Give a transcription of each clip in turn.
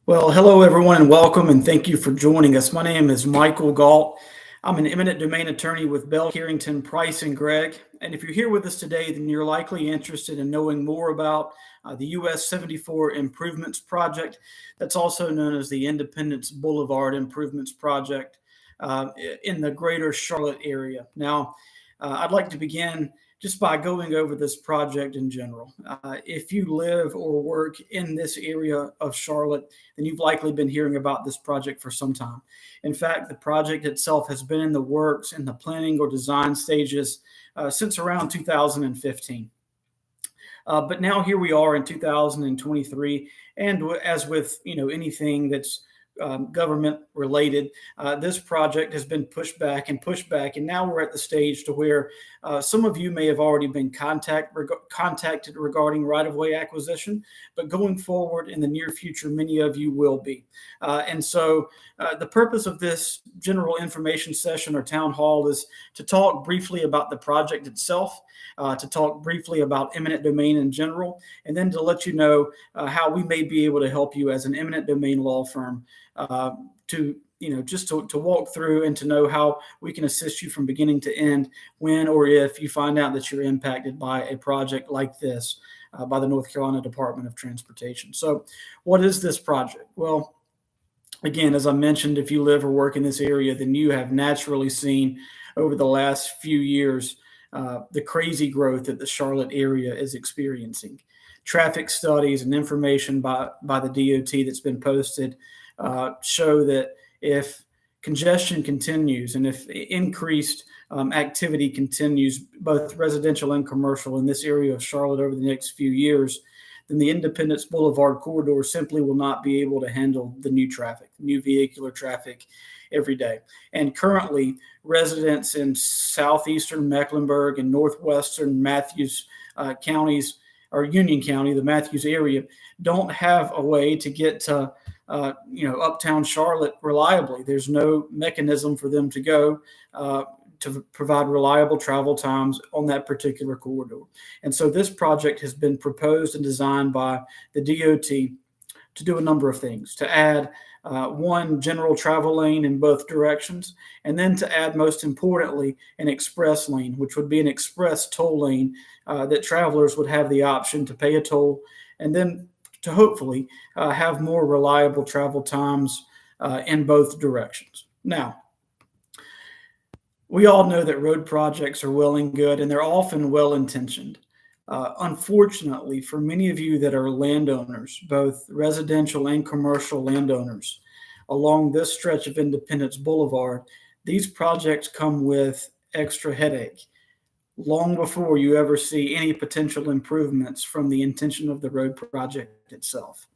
Well, hello everyone and welcome and thank you for joining us. My name is Michael Galt. I'm an eminent domain attorney with Bell, Carrington, Price, and Gregg. And if you're here with us today, then you're likely interested in knowing more about the US 74 Improvements Project. That's also known as the Independence Boulevard Improvements Project in the greater Charlotte area. Now, I'd like to begin just by going over this project in general. If you live or work in this area of Charlotte, then you've likely been hearing about this project for some time. In fact, the project itself has been in the works in the planning or design stages since around 2015. But now here we are in 2023, and as with anything that's government related, this project has been pushed back and pushed back, and now we're at the stage to where some of you may have already been contacted regarding right-of-way acquisition, but going forward in the near future, many of you will be. And so the purpose of this general information session or town hall is to talk briefly about the project itself, to talk briefly about eminent domain in general, and then to let you know how we may be able to help you as an eminent domain law firm to walk through and to know how we can assist you from beginning to end when or if you find out that you're impacted by a project like this by the North Carolina Department of Transportation. So what is this project? Well, again, as I mentioned, if you live or work in this area, then you have naturally seen over the last few years the crazy growth that the Charlotte area is experiencing. Traffic studies and information by the DOT that's been posted show that if congestion continues and if increased activity continues, both residential and commercial in this area of Charlotte over the next few years, then the Independence Boulevard corridor simply will not be able to handle the new traffic, new vehicular traffic every day. And currently, residents in southeastern Mecklenburg and northwestern Matthews counties, or Union County, the Matthews area, don't have a way to get to uptown Charlotte reliably. There's no mechanism for them to go to provide reliable travel times on that particular corridor. And so this project has been proposed and designed by the DOT to do a number of things, to add one general travel lane in both directions, and then to add, most importantly, an express lane, which would be an express toll lane that travelers would have the option to pay a toll and then to hopefully have more reliable travel times in both directions. Now, we all know that road projects are well and good, and they're often well-intentioned. Unfortunately, for many of you that are landowners, both residential and commercial landowners, along this stretch of Independence Boulevard, these projects come with extra headache long before you ever see any potential improvements from the intention of the road project itself.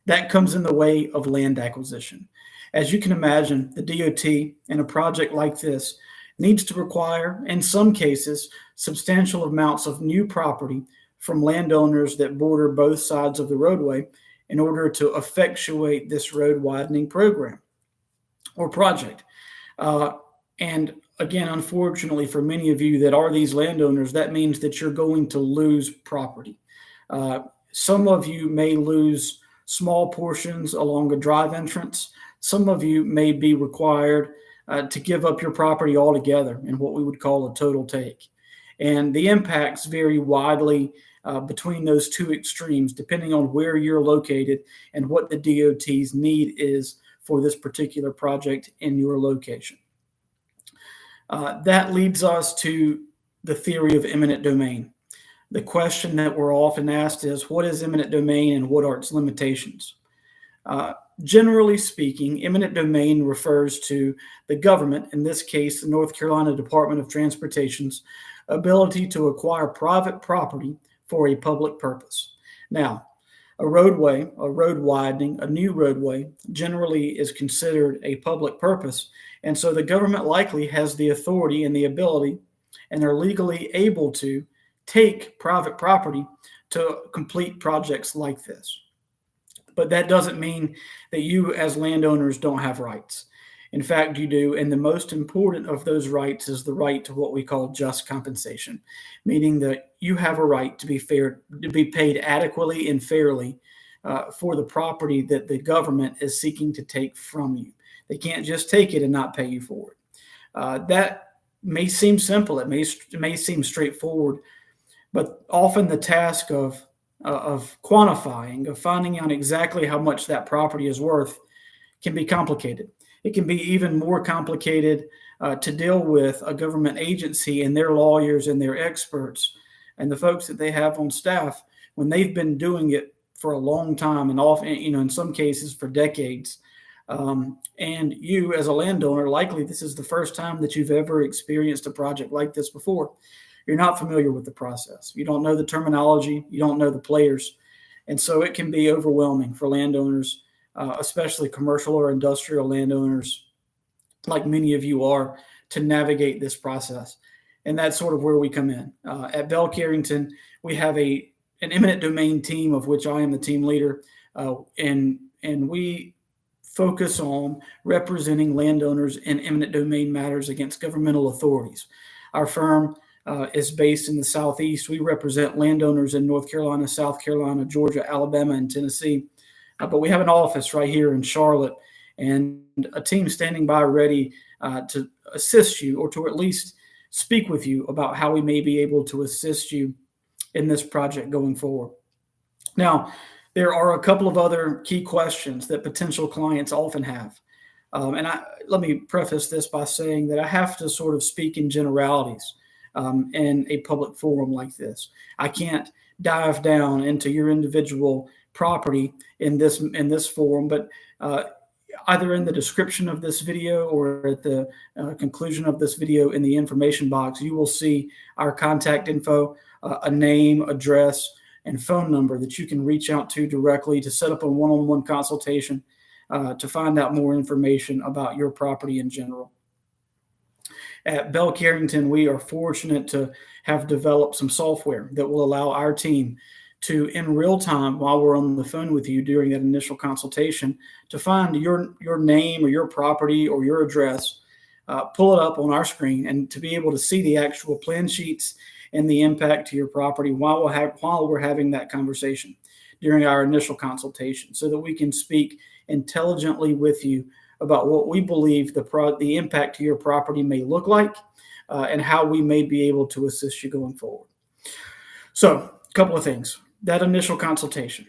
That comes in the way of land acquisition. As you can imagine, the DOT in a project like this needs to require, in some cases, substantial amounts of new property from landowners that border both sides of the roadway in order to effectuate this road widening program or project. And again, unfortunately, for many of you that are these landowners, that means that you're going to lose property. Some of you may lose small portions along a drive entrance. Some of you may be required to give up your property altogether in what we would call a total take. And the impacts vary widely between those two extremes, depending on where you're located and what the DOT's need is for this particular project in your location. That leads us to the theory of eminent domain. The question that we're often asked is, what is eminent domain and what are its limitations? Generally speaking, eminent domain refers to the government, in this case, the North Carolina Department of Transportation's ability to acquire private property for a public purpose. Now, a roadway, a road widening, a new roadway generally is considered a public purpose. And so the government likely has the authority and the ability, and they're legally able to take private property to complete projects like this. But that doesn't mean that you as landowners don't have rights. In fact, you do. And the most important of those rights is the right to what we call just compensation, meaning that you have a right to be paid adequately and fairly for the property that the government is seeking to take from you. They can't just take it and not pay you for it. That may seem simple. It may seem straightforward, but often the task of quantifying, of finding out exactly how much that property is worth, can be complicated. It can be even more complicated to deal with a government agency and their lawyers and their experts and the folks that they have on staff when they've been doing it for a long time, and often, in some cases for decades. And you, as a landowner, likely this is the first time that you've ever experienced a project like this before. You're not familiar with the process. You don't know the terminology. You don't know the players. And so it can be overwhelming for landowners, especially commercial or industrial landowners, like many of you are, to navigate this process. And that's sort of where we come in. At Bell Carrington, we have an eminent domain team, of which I am the team leader, and we focus on representing landowners in eminent domain matters against governmental authorities. Our firm is based in the Southeast. We represent landowners in North Carolina, South Carolina, Georgia, Alabama, and Tennessee. But we have an office right here in Charlotte and a team standing by ready to assist you, or to at least speak with you about how we may be able to assist you in this project going forward. Now, there are a couple of other key questions that potential clients often have. Let me preface this by saying that I have to sort of speak in generalities in a public forum like this. I can't dive down into your individual property in this forum, but either in the description of this video or at the conclusion of this video in the information box, you will see our contact info, a name, address, and phone number that you can reach out to directly to set up a one-on-one consultation to find out more information about your property in general. At Bell Carrington, we are fortunate to have developed some software that will allow our team to, in real time, while we're on the phone with you during that initial consultation, to find your name or your property or your address, pull it up on our screen, and to be able to see the actual plan sheets and the impact to your property while we're having that conversation during our initial consultation, so that we can speak intelligently with you about what we believe the impact to your property may look like, and how we may be able to assist you going forward. So, a couple of things. That initial consultation,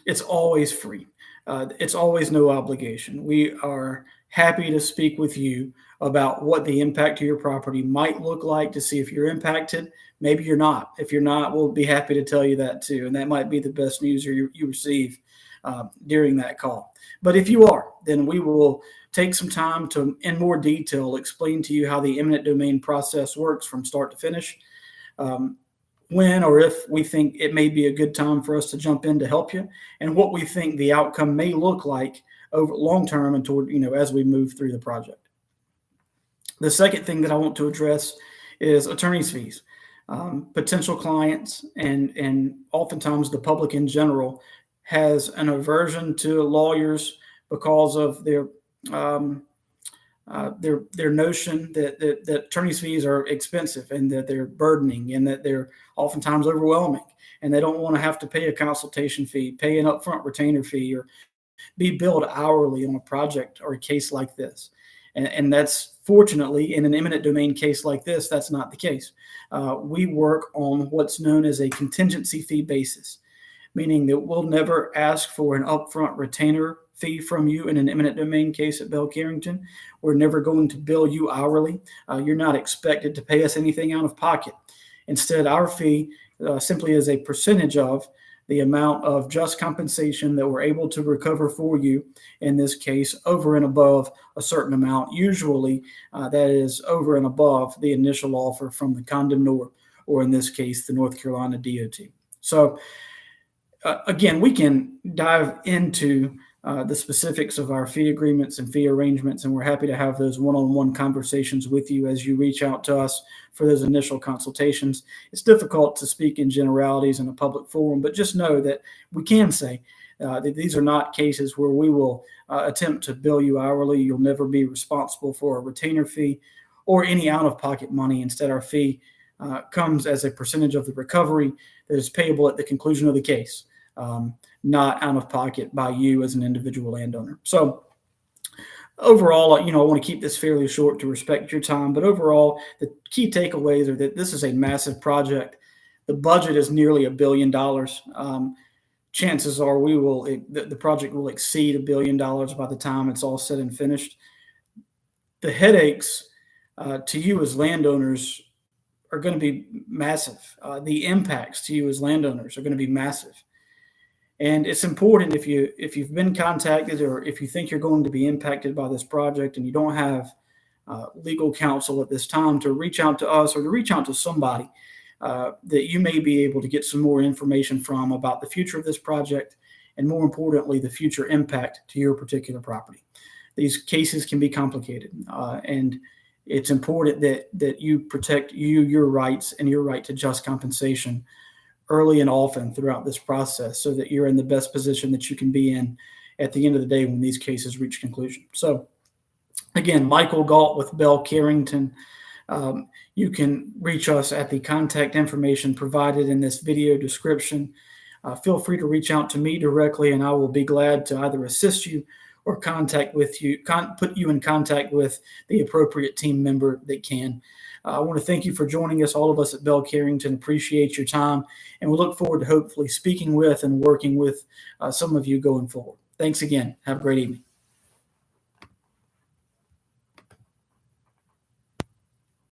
it's always free. It's always no obligation. We are happy to speak with you about what the impact to your property might look like, to see if you're impacted. Maybe you're not. If you're not, we'll be happy to tell you that too. And that might be the best news you receive during that call. But if you are, then we will take some time to, in more detail, explain to you how the eminent domain process works from start to finish. When or if we think it may be a good time for us to jump in to help you, and what we think the outcome may look like over long term and toward, as we move through the project. The second thing that I want to address is attorney's fees. Potential clients and oftentimes the public in general has an aversion to lawyers because of their notion that attorney's fees are expensive and that they're burdening and that they're oftentimes overwhelming, and they don't want to have to pay a consultation fee, pay an upfront retainer fee, or be billed hourly on a project or a case like this. And that's, fortunately, in an eminent domain case like this, that's not the case. We work on what's known as a contingency fee basis, meaning that we'll never ask for an upfront retainer fee from you in an eminent domain case at Bell Carrington. We're never going to bill you hourly. You're not expected to pay us anything out of pocket. Instead, our fee simply is a percentage of the amount of just compensation that we're able to recover for you, in this case, over and above a certain amount. Usually, that is over and above the initial offer from the condemnor, or in this case, the North Carolina DOT. So, again, we can dive into the specifics of our fee agreements and fee arrangements, and we're happy to have those one-on-one conversations with you as you reach out to us for those initial consultations. It's difficult to speak in generalities in a public forum, but just know that we can say that these are not cases where we will attempt to bill you hourly. You'll never be responsible for a retainer fee or any out-of-pocket money. Instead, our fee comes as a percentage of the recovery that is payable at the conclusion of the case. not out of pocket by you as an individual landowner. So overall, I want to keep this fairly short to respect your time, but overall, the key takeaways are that this is a massive project. The budget is nearly $1 billion. Chances are the project will exceed $1 billion by the time it's all said and finished. The headaches to you as landowners are going to be massive. The impacts to you as landowners are going to be massive. And it's important if you've been contacted or if you think you're going to be impacted by this project and you don't have legal counsel at this time, to reach out to us or to reach out to somebody that you may be able to get some more information from about the future of this project and, more importantly, the future impact to your particular property. These cases can be complicated, and it's important that you protect your rights and your right to just compensation early and often throughout this process so that you're in the best position that you can be in at the end of the day when these cases reach conclusion. So again, Michael Galt with Bell Carrington. You can reach us at the contact information provided in this video description. Feel free to reach out to me directly, and I will be glad to either assist you or put you in contact with the appropriate team member that can. I want to thank you for joining us. All of us at Bell Carrington appreciate your time, and we look forward to hopefully speaking with and working with some of you going forward. Thanks again. Have a great evening.